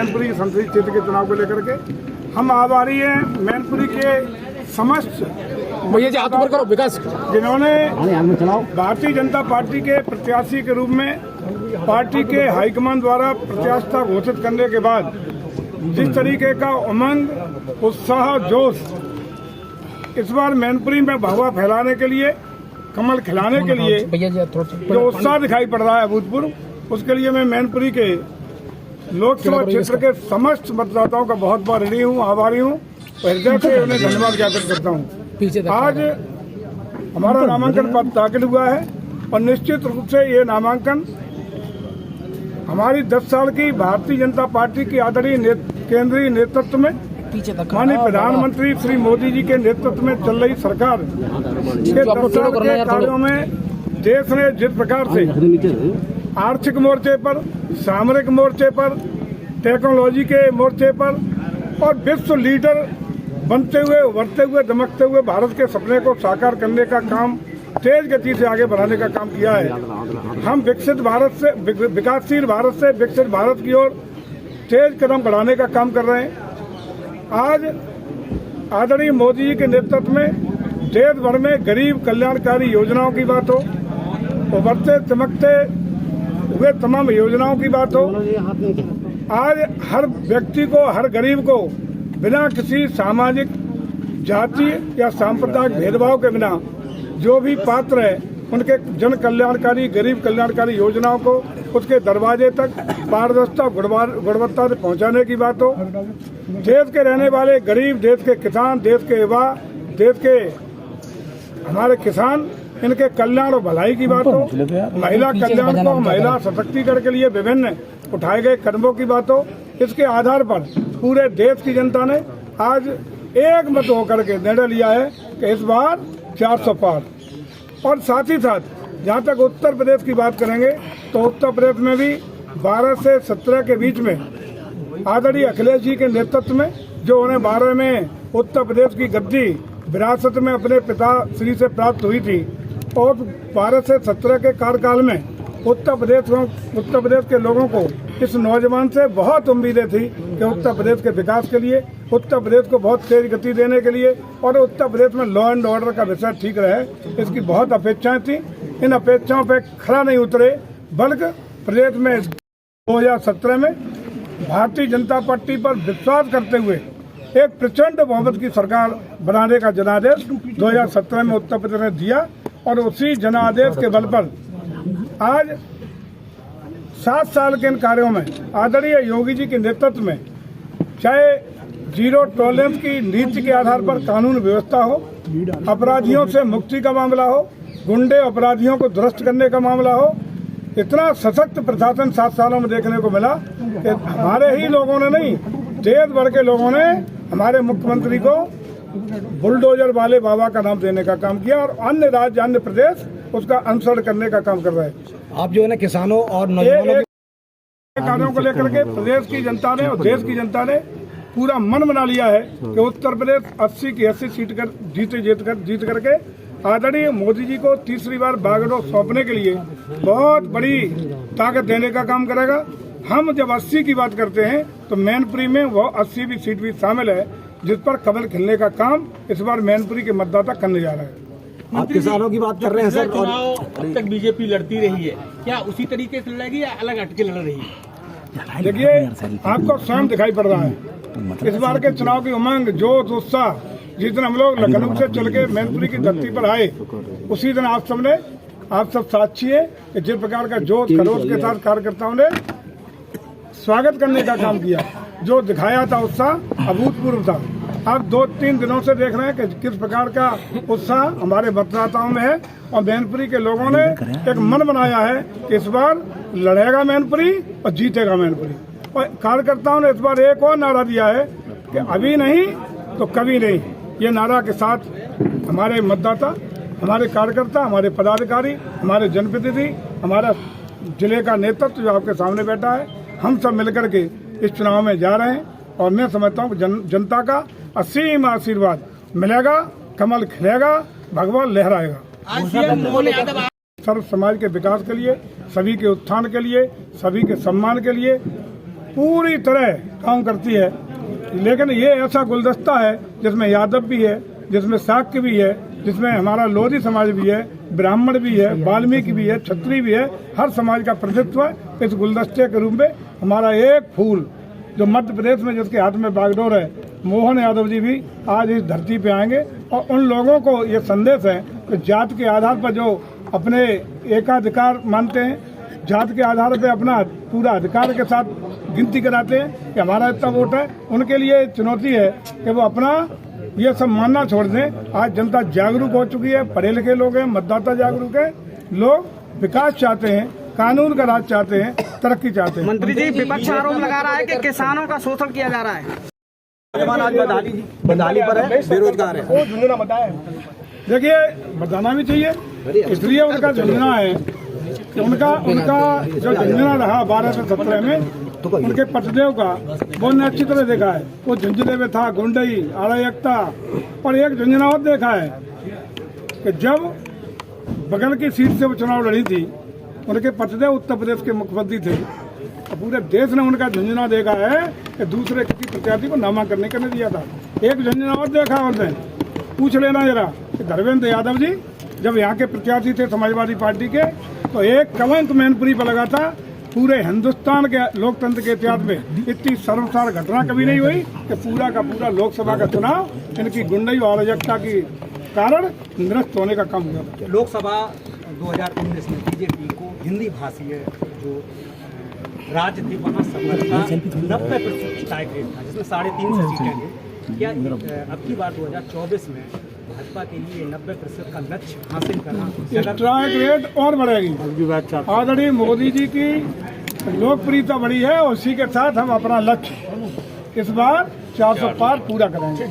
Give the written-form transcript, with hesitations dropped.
मैनपुरी संसदीय क्षेत्र के चुनाव को लेकर के हम आभारी हैं मैनपुरी के समस्त विकास जिन्होंने भारतीय जनता पार्टी के प्रत्याशी के रूप में पार्टी के हाईकमान द्वारा प्रत्याशिता घोषित करने के बाद जिस तरीके का उमंग, उत्साह, जोश इस बार मैनपुरी में भगवा फैलाने के लिए, कमल खिलाने के लिए जो उत्साह दिखाई पड़ रहा है अभूतपूर्व, उसके लिए मैं मैनपुरी के लोकसभा क्षेत्र के समस्त मतदाताओं का बहुत बहुत ऋणी हूँ, आभारी हूँ, हृदय से उन्हें धन्यवाद ज्ञापित करता हूँ। आज हमारा नामांकन पत्र दाखिल हुआ है और निश्चित रूप से ये नामांकन हमारी 10 साल की भारतीय जनता पार्टी की आदरणीय केंद्रीय नेतृत्व में माननीय प्रधानमंत्री श्री मोदी जी के नेतृत्व में चल रही सरकार के 10 साल के कार्यों में देश ने जिस प्रकार से आर्थिक मोर्चे पर, सामरिक मोर्चे पर, टेक्नोलॉजी के मोर्चे पर और विश्व लीडर बनते हुए, उभरते हुए, दमकते हुए भारत के सपने को साकार करने का काम तेज गति से आगे बढ़ाने का काम किया है। हम विकसित भारत से, विकासशील भारत से विकसित भारत की ओर तेज कदम बढ़ाने का काम कर रहे हैं। आज आदरणीय मोदी जी के नेतृत्व में देश भर में गरीब कल्याणकारी योजनाओं की बात हो, उभरते चमकते हुए तमाम योजनाओं की बात हो, आज हर व्यक्ति को, हर गरीब को बिना किसी सामाजिक, जाति या सांप्रदायिक भेदभाव के बिना जो भी पात्र है उनके जन कल्याणकारी, गरीब कल्याणकारी योजनाओं को उसके दरवाजे तक पारदर्शिता, गुणवत्ता से पहुंचाने की बात हो। देश के रहने वाले गरीब, देश के किसान, देश के युवा, देश के हमारे किसान, इनके कल्याण और भलाई की बात हो। महिला कल्याण को, महिला सशक्तिकरण के लिए विभिन्न उठाए गए कदमों की बात हो। इसके आधार पर पूरे देश की जनता ने आज एक मत होकर के निर्णय लिया है कि इस बार 400 पार। और साथ ही साथ जहाँ तक उत्तर प्रदेश की बात करेंगे तो उत्तर प्रदेश में भी 12 से 17 के बीच में आदरणीय अखिलेश जी के नेतृत्व में जो उन्हें 12 में उत्तर प्रदेश की गद्दी विरासत में अपने पिता श्री से प्राप्त हुई थी और 12 से 17 के कार्यकाल में उत्तर प्रदेश के लोगों को, इस नौजवान से बहुत उम्मीदें थी कि उत्तर प्रदेश के विकास के लिए, उत्तर प्रदेश को बहुत तेज गति देने के लिए और उत्तर प्रदेश में लॉ एंड ऑर्डर का विषय ठीक रहे, इसकी बहुत अपेक्षाएं थी। इन अपेक्षाओं पर खरा नहीं उतरे, बल्कि प्रदेश में 2017 में भारतीय जनता पार्टी पर विश्वास करते हुए एक प्रचंड बहुमत की सरकार बनाने का जनादेश 2017 में उत्तर प्रदेश ने दिया और उसी जनादेश के बल पर आज 7 साल के इन कार्यों में आदरणीय योगी जी के नेतृत्व में चाहे जीरो टॉलरेंस की नीति के आधार पर कानून व्यवस्था हो, अपराधियों से मुक्ति का मामला हो, गुंडे अपराधियों को ध्वस्त करने का मामला हो, इतना सशक्त प्रशासन 7 सालों में देखने को मिला कि हमारे ही लोगों ने नहीं, देश भर के लोगों ने हमारे मुख्यमंत्री को बुलडोजर वाले बाबा का नाम देने का काम किया और अन्य राज्य, अन्य प्रदेश उसका अनुसरण करने का काम कर रहे हैं। आप जो है ना किसानों और नौजवानों के कार्यों को लेकर के प्रदेश की जनता ने और देश की जनता ने पूरा मन बना लिया है कि उत्तर प्रदेश 80 की 80 सीट कर जीत करके आदरणीय मोदी जी को तीसरी बार बागडोर सौंपने के लिए बहुत बड़ी ताकत देने का काम करेगा। हम जब 80 की बात करते हैं तो मैनपुरी में वो 80 भी सीट भी शामिल है जिस पर कमल खिलने का काम इस बार मैनपुरी के मतदाता करने जा रहे हैं। आप किसानों की बात कर रहे हैं सर, और अब तक बीजेपी लड़ती रही है, क्या उसी तरीके से लड़ेगी या अलग हटके लड़ रही है? देखिए, आपको स्वयं दिखाई पड़ रहा है इस बार के चुनाव की उमंग, जोश, उत्साह। जिस दिन हम लोग लखनऊ से चल के मैनपुरी की धरती पर आए उसी दिन आप सब साक्षी है कि जिस प्रकार का जोश खरोश के साथ कार्यकर्ताओं ने स्वागत करने का काम किया, जो दिखाया था उत्साह अभूतपूर्व था। आप 2-3 दिनों से देख रहे हैं कि किस प्रकार का उत्साह हमारे मतदाताओं में है और मैनपुरी के लोगों ने एक मन बनाया है कि इस बार लड़ेगा मैनपुरी और जीतेगा मैनपुरी। और कार्यकर्ताओं ने इस बार एक और नारा दिया है कि अभी नहीं तो कभी नहीं। ये नारा के साथ हमारे मतदाता, हमारे कार्यकर्ता, हमारे पदाधिकारी, हमारे जनप्रतिनिधि, हमारा जिले का नेतृत्व जो आपके सामने बैठा है, हम सब मिलकर के इस चुनाव में जा रहे हैं और मैं समझता हूँ कि जनता का असीम आशीर्वाद मिलेगा, कमल खिलेगा, भगवा लहराएगा। सर्व समाज के विकास के लिए, सभी के उत्थान के लिए, सभी के सम्मान के लिए पूरी तरह काम करती है। लेकिन ये ऐसा गुलदस्ता है जिसमें यादव भी है, जिसमें शाक्य भी है, जिसमें हमारा लोधी समाज भी है, ब्राह्मण भी है, वाल्मीकि भी है, क्षत्रिय भी है, हर समाज का प्रतिनिधित्व है। इस गुलदस्ते के रूप में हमारा एक फूल जो मध्य प्रदेश में जिसके हाथ में बागडोर है, मोहन यादव जी भी आज इस धरती पे आएंगे और उन लोगों को ये संदेश है कि जात के आधार पर जो अपने एकाधिकार मानते हैं, जात के आधार पे अपना पूरा अधिकार के साथ गिनती कराते हैं कि हमारा इतना वोट है, उनके लिए चुनौती है कि वो अपना ये सब मानना छोड़ दें। आज जनता जागरूक हो चुकी है, पढ़े लिखे लोग हैं, मतदाता जागरूक है, लोग विकास चाहते हैं, कानून का राज चाहते हैं, तरक्की चाहते हैं। मंत्री जी, विपक्ष आरोप लगा रहा है कि किसानों का शोषण किया जा रहा है। आज बदाली पर है, बेरोजगार है। वो झुंझुना बताए, देखिए बताना भी चाहिए, इसलिए उनका झुंझुना है कि उनका जो झुंझुना रहा 12 से 17 में, उनके पटदेव का वो ने अच्छी तरह देखा है। वो झुंझुने में था गुंडई, अराजकता, और एक झुंझुना और देखा है कि जब बगल की सीट से वो चुनाव लड़ी थी, उनके पटदेव उत्तर प्रदेश के मुख्यमंत्री थे, तो पूरे देश ने उनका झुंझुना देखा है कि दूसरे किसी प्रत्याशी को नामांकन करने दिया था। एक झुंझुना और देखा उन्होंने, पूछ लेना जरा कि धर्मेंद्र यादव जी जब यहाँ के प्रत्याशी थे समाजवादी पार्टी के, तो एक कलंक मैनपुरी पर लगा था। पूरे हिंदुस्तान के लोकतंत्र के इतिहास में इतनी सर्वसार घटना कभी नहीं हुई कि पूरा का पूरा लोकसभा का चुनाव इनकी गुंडई और अराजकता के कारण निरस्त होने का काम हुआ। लोकसभा 2019 में बीजेपी को हिंदी भाषी जो राज्य थे वहाँ संभवतः 90% टाइप रेट था, जिसमें 350 सीटें थी। क्या अब की बार 2024 में भाजपा के लिए 90% का लक्ष्य हासिल करना, स्ट्राइक रेट और बढ़ेगी। आदरणीय मोदी जी की लोकप्रियता बढ़ी है, उसी के साथ हम अपना लक्ष्य इस बार 400 पार पूरा करेंगे।